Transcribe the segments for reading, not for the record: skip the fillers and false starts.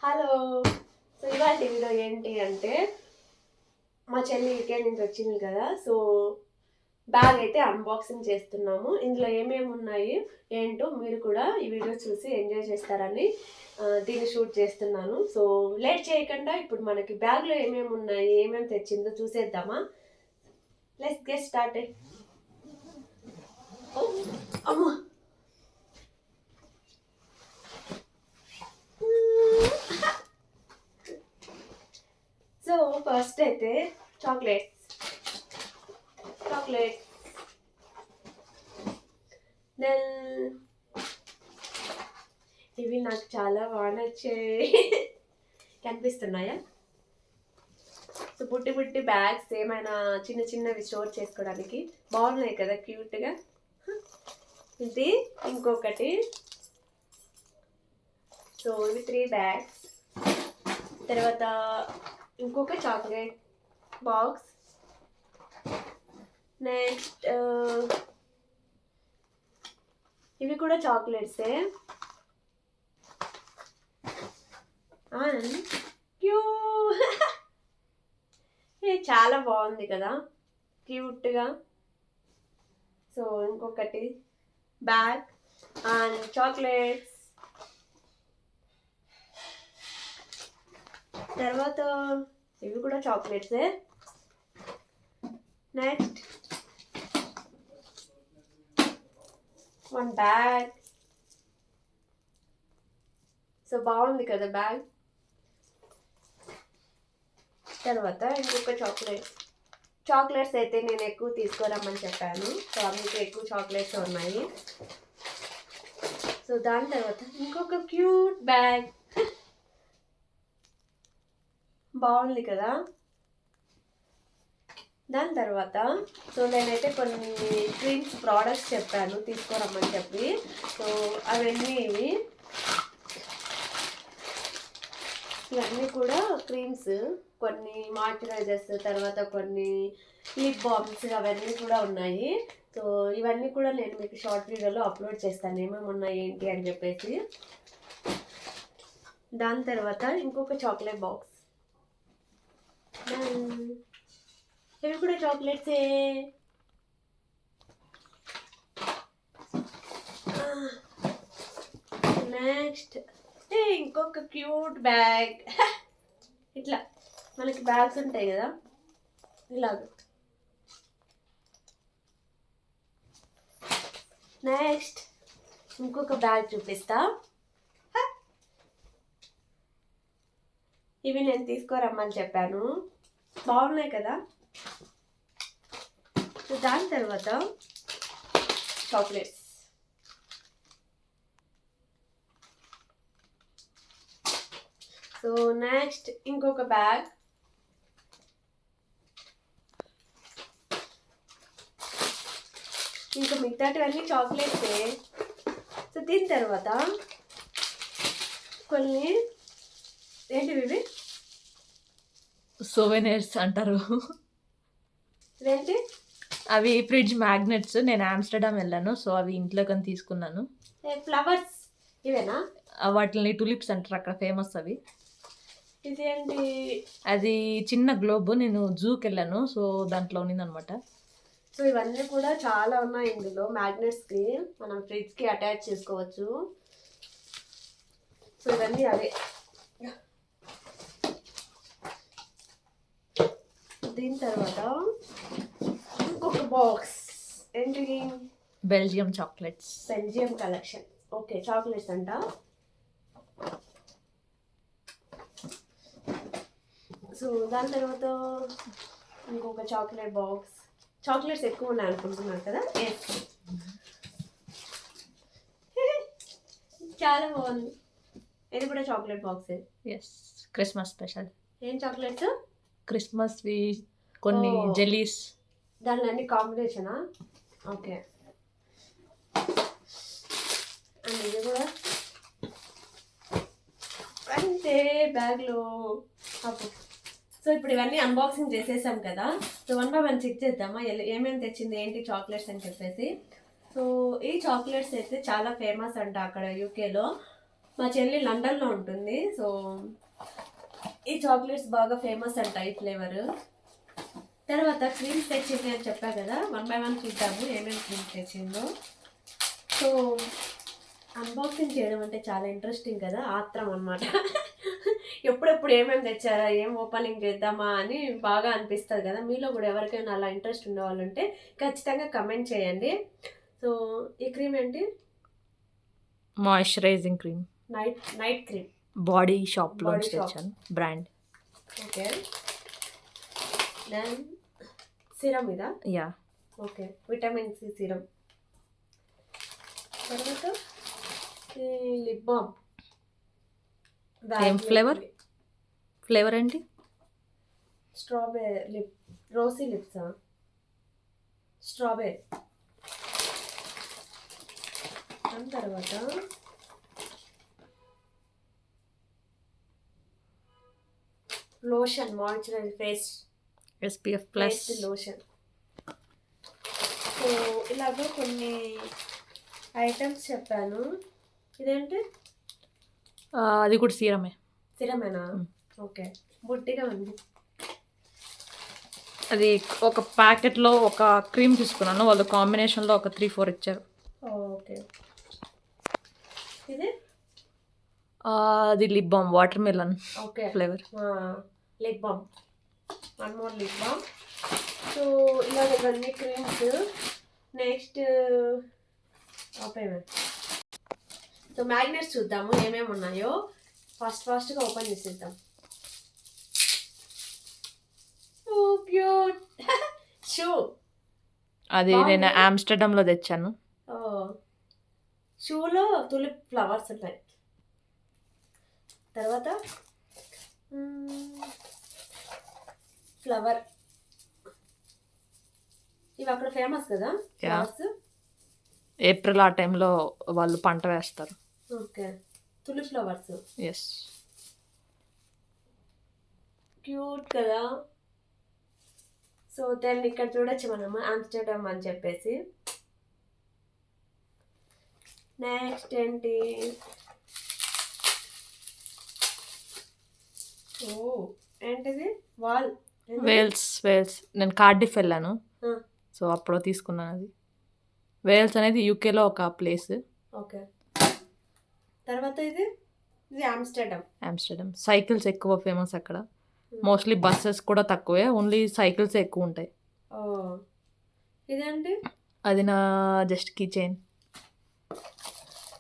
Hello. So ఇవాళ video ఏంటి అంటే మా చెల్లి యూకే నుంచి వచ్చింది కదా. సో బ్యాగ్ అయితే అన్బాక్సింగ్ చేస్తున్నాము. ఇందులో ఏమేమి ఉన్నాయి ఏంటో మీరు కూడా ఈ వీడియో చూసి ఎంజాయ్ చేస్తారని దీన్ని షూట్ చేస్తున్నాను. సో లేట్ చేయకుండా ఇప్పుడు మనకి బ్యాగ్లో ఏమేమి ఉన్నాయి, ఏమేమి తెచ్చిందో చూసేద్దామా. Let's get started. అమ్మా, సో ఫస్ట్ అయితే చాక్లెట్స్. దెన్ ఇవి నాకు చాలా బాగా నచ్చాయి. కనిపిస్తున్నాయా? సో పుట్టి పుట్టి బ్యాగ్స్ ఏమైనా చిన్న చిన్నవి స్టోర్ చేసుకోవడానికి బాగున్నాయి కదా, క్యూట్గా. ఇది ఇంకొకటి. సో ఇవి 3 బ్యాగ్స్. తర్వాత ఇంకొక చాక్లెట్ బాక్స్. నెక్స్ట్ ఇవి కూడా చాక్లెట్సే. అండ్ ఇది చాలా బాగుంది కదా, క్యూట్గా. సో ఇంకొకటి బ్యాగ్ అండ్ చాక్లెట్స్. తర్వాత ఇవి కూడా చాక్లెట్సే. Next 1 bag. సో బాగుంది కదా బ్యాగ్. తర్వాత ఇంకొక చాక్లెట్స్ అయితే నేను ఎక్కువ తీసుకురమ్మని చెప్పాను. సో అందుకే ఎక్కువ చాక్లెట్స్ ఉన్నాయి. సో దాని తర్వాత ఇంకొక క్యూట్ బ్యాగ్. బాగుంది కదా. దాని తర్వాత సో నేనైతే కొన్ని క్రీమ్స్ ప్రోడక్ట్స్ చెప్పాను తీసుకోరమ్మని చెప్పి. సో అవన్నీ ఇవన్నీ కూడా క్రీమ్స్, కొన్ని మాయిశ్చరైజర్స్, తర్వాత కొన్ని లిప్ బామ్స్, అవన్నీ కూడా ఉన్నాయి. సో ఇవన్నీ కూడా నేను మీకు షార్ట్ వీడియోలో అప్లోడ్ చేస్తాను ఏమేమి ఉన్నాయి ఏంటి అని చెప్పేసి. దాని తర్వాత ఇంకొక చాక్లెట్ బాక్స్. ఇవి కూడా చాక్లెట్సే. నెక్స్ట్ ఇంకొక క్యూట్ బ్యాగ్. ఇట్లా మనకి బ్యాగ్స్ ఉంటాయి కదా, ఇలాగ. నెక్స్ట్ ఇంకొక బ్యాగ్ చూపిస్తా. ఇవి నేను తీసుకోరమ్మని చెప్పాను, బాగున్నాయి కదా. సో దాని తర్వాత చాక్లెట్స్. సో నెక్స్ట్ ఇంకొక బ్యాగ్. ఇంకా మిగతాటివన్నీ చాక్లెట్సే. సో దీని తర్వాత కొన్ని ఏంటివి, సోవెనర్స్ అంటారు. ఏంటి అవి ఫ్రిడ్జ్ మ్యాగ్నెట్స్. నేను ఆమ్స్టర్డామ్ వెళ్ళాను, సో అవి ఇంట్లో కానీ తీసుకున్నాను. ఫ్లవర్స్ ఇవేనా? వాటిని టులిప్స్ అంటారు, అక్కడ ఫేమస్ అవి. ఇదేంటి? అది చిన్న గ్లోబ్. నేను జూకి వెళ్ళాను, సో దాంట్లో ఉన్నదనమాట. సో ఇవన్నీ కూడా చాలా ఉన్నాయి ఇందులో. మ్యాగ్నెట్స్కి మనం ఫ్రిడ్జ్కి అటాచ్ చేసుకోవచ్చు. సో ఇవన్నీ అవే. దీని తర్వాత ఇంకొక బాక్స్. ఏంటి? Belgium chocolates. Belgium collection. Okay, chocolates అంట. సో దాని తర్వాత ఇంకొక చాక్లెట్ బాక్స్. చాక్లెట్స్ ఎక్కువ ఉన్నాయి అనుకుంటున్నాను కదా. చాలా బాగుంది. ఇది కూడా చాక్లెట్ బాక్సే. Yes, Christmas special. ఏం చాక్లెట్స్? క్రిస్మస్వి కొన్ని జెల్లీస్. దానిలో అన్ని కాంబినేషనా? ఓకే. అండ్ ఇది కూడా అంటే బ్యాగ్లో. ఓకే. సో ఇప్పుడు ఇవన్నీ అన్బాక్సింగ్ చేసేసాం కదా. సో 1 by 1 చెక్ చేద్దామా ఏమేమి తెచ్చింది ఏంటి చాక్లెట్స్ అని చెప్పేసి. సో ఈ చాక్లెట్స్ అయితే చాలా ఫేమస్ అంట అక్కడ యూకేలో. మా చెల్లి లండన్లో ఉంటుంది. సో ఈ చాక్లెట్స్ బాగా ఫేమస్ అంట ఈ ఫ్లేవర్. తర్వాత క్రీమ్స్ తెచ్చింది అని చెప్పా కదా, 1 by 1 చూద్దాము ఏమేమి క్రీమ్స్ తెచ్చిందో. సో అన్బాక్సింగ్ చేయడం అంటే చాలా ఇంట్రెస్టింగ్ కదా, ఆత్రం అనమాట. ఎప్పుడెప్పుడు ఏమేమి తెచ్చారా, ఏం ఓపెనింగ్ చేద్దామా అని బాగా అనిపిస్తుంది కదా. మీలో కూడా ఎవరికైనా అలా ఇంట్రెస్ట్ ఉన్న వాళ్ళు ఉంటే ఖచ్చితంగా కమెంట్ చేయండి. సో ఈ క్రీమ్ ఏంటి? Moisturising cream, night cream, body షాప్లో Body Shop. తెచ్చాను, బ్రాండ్. ఓకే. దెన్ సిరమ్ ఇదా? Yeah. Okay, vitamin C serum. తర్వాత లిప్ బామ్. ఏం ఫ్లేవర్? ఫ్లేవర్ ఏంటి? స్ట్రాబెర్రీ లిప్, రోసీ లిప్సా, స్ట్రాబెర్రీ. దాని తర్వాత lotion, moisturiser face SPF plus. Lotion. So ఇలాగ కొన్ని ఐటమ్స్ చెప్పాను. ఇదేంటి? అది కూడా సీరమే. సిరమేనా? ఓకే, బుట్టిగా ఉంది. అది ఒక ప్యాకెట్లో ఒక క్రీమ్ తీసుకున్నాను, వాళ్ళు కాంబినేషన్లో ఒక 3-4 ఇచ్చారు. ఓకే. ఇది అది lip balm, water melon okay flavour. Lip balm, 1 more lip balm. So ఇలాగ ఇవన్నీ creams. Next open. So magnets చూద్దాము ఏమేమి ఉన్నాయో. ఫాస్ట్గా ఓపెన్ చేసేద్దాం. So cute. షూ. అది నేను ఆమ్స్టర్డామ్లో తెచ్చాను. షూలో తులిప్ ఫ్లవర్స్ ఉంటాయి. తర్వాత ఫ్లవర్, ఇవి అక్కడ ఫేమస్ కదా ఫ్లవర్స్. ఏప్రిల్ ఆ టైంలో వాళ్ళు పంట వేస్తారు. Okay, tulip flowers. Yes. Cute కదా. సో దాన్ని ఇక్కడ చూడొచ్చు మనము, ఆమ్స్టర్డామ్ అని చెప్పేసి. నెక్స్ట్ ఏంటి? ఏంటిది? వాల్. వేల్స్. నేను కార్డిఫ్ వెళ్ళాను, సో అప్పుడు తీసుకున్నాను అది. వేల్స్ అనేది యూకేలో ఒక ప్లేస్. ఓకే. తర్వాత ఇది ఆమ్స్టర్డామ్. సైకిల్స్ ఎక్కువ ఫేమస్ అక్కడ. మోస్ట్లీ బస్సెస్ కూడా తక్కువే, ఓన్లీ సైకిల్స్ ఎక్కువ ఉంటాయి. ఇదేంటి? అది నా జస్ట్ కీ చైన్.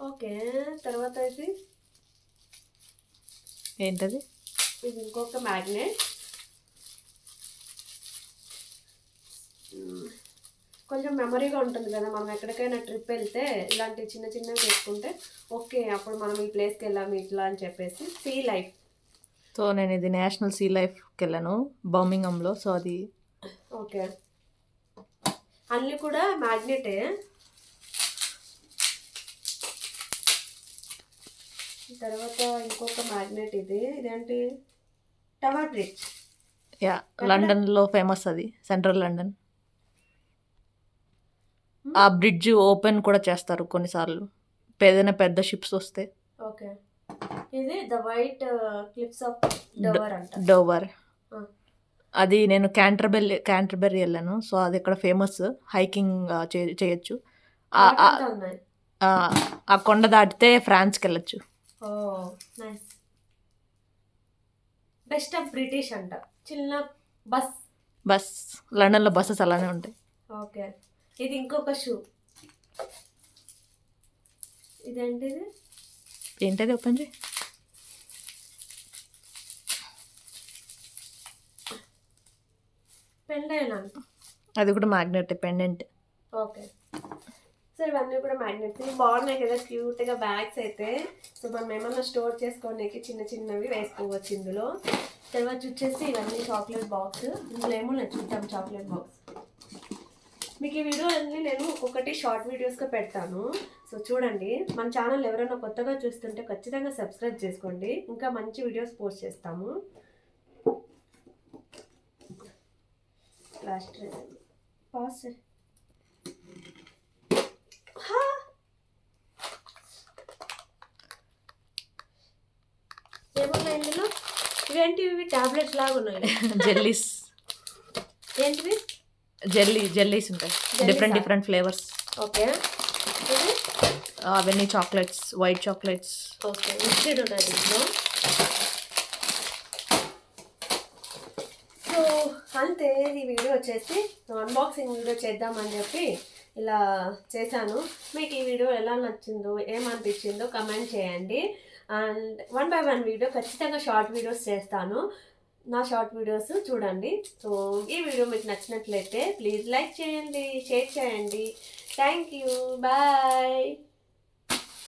ఓకే. తర్వాత ఇది ఏంటది? ఇది ఇంకొక మ్యాగ్నెట్. కొంచెం మెమరీగా ఉంటుంది కదా, మనం ఎక్కడికైనా ట్రిప్ వెళ్తే ఇలాంటి చిన్నవి తీసుకుంటే ఓకే అప్పుడు మనం ఈ ప్లేస్కి వెళ్ళాము ఇట్లా అని చెప్పేసి. See life. సో నేను ఇది నేషనల్ సీ లైఫ్కి వెళ్ళాను బర్మింగంలో. సో అది ఓకే. అన్నీ కూడా మ్యాగ్నెటే. తర్వాత ఇంకొక మ్యాగ్నెట్. ఇదేంటి? Tower bridge. యా, లండన్లో ఫేమస్ అది, సెంట్రల్ లండన్. ఆ బ్రిడ్జ్ ఓపెన్ కూడా చేస్తారు కొన్నిసార్లు ఏదైనా పెద్ద షిప్స్ వస్తే. ఓకే. ఇది the white clips of Dover అంట. డోవర్. అది నేను క్యాంటర్బెర్రీ వెళ్ళాను. సో అది ఇక్కడ ఫేమస్, హైకింగ్ చేయొచ్చు. ఆ కొండ దాటితే ఫ్రాన్స్కి వెళ్ళచ్చు. నైస్. బెస్ట్ ఆఫ్ బ్రిటిష్ అంట. చిన్న బస్. లండన్లో బస్సెస్ అలానే ఉంటాయి. ఓకే. ఇది ఇంకొక షూ. ఇదేంటిది? ఏంటది? ఓపెన్ చేయి. పెండెంట్. అది కూడా మ్యాగ్నెట్, పెండెంట్. ఓకే. సో ఇవన్నీ కూడా మ్యాగ్నెట్స్. బాగున్నాయి కదా క్యూట్గా బ్యాగ్స్ అయితే. సో మనం ఏమన్నా స్టోర్ చేసుకోవడానికి చిన్నవి వేసుకోవచ్చు ఇందులో. తర్వాత వచ్చేసి ఇవన్నీ చాక్లెట్ బాక్స్. ఇందులో ఏమో నేను చూద్దాం. చాక్లెట్ బాక్స్ మీకు ఈ వీడియో అన్ని నేను ఒక్కొక్కటి షార్ట్ వీడియోస్గా పెడతాను. సో చూడండి. మన ఛానల్ ఎవరైనా కొత్తగా చూస్తుంటే ఖచ్చితంగా సబ్స్క్రైబ్ చేసుకోండి. ఇంకా మంచి వీడియోస్ పోస్ట్ చేస్తాము. Last pass. ఏమున్నాయి ఇందులో? ఇవేంటివి టాబ్లెట్స్ లాగా ఉన్నాయి. జెల్లీస్. ఏంటివి? జెల్లీస్ ఉంటాయి, డిఫరెంట్ ఫ్లేవర్స్. ఓకే. ఇది అవన్నీ chocolates, white chocolates. Okay, mixed ఉన్నది ఇందులో. సో అంతే, ఈ వీడియో వచ్చేసి అన్బాక్సింగ్ వీడియో చేద్దామని చెప్పి ఇలా చేశాను. మీకు ఈ వీడియో ఎలా నచ్చిందో, ఏమనిపించిందో కమెంట్ చేయండి. అండ్ 1 by 1 వీడియో ఖచ్చితంగా షార్ట్ వీడియోస్ చేస్తాను. నా షార్ట్ వీడియోస్ చూడండి. సో ఈ వీడియో మీకు నచ్చినట్లయితే ప్లీజ్ లైక్ చేయండి, షేర్ చేయండి. Thank you, bye.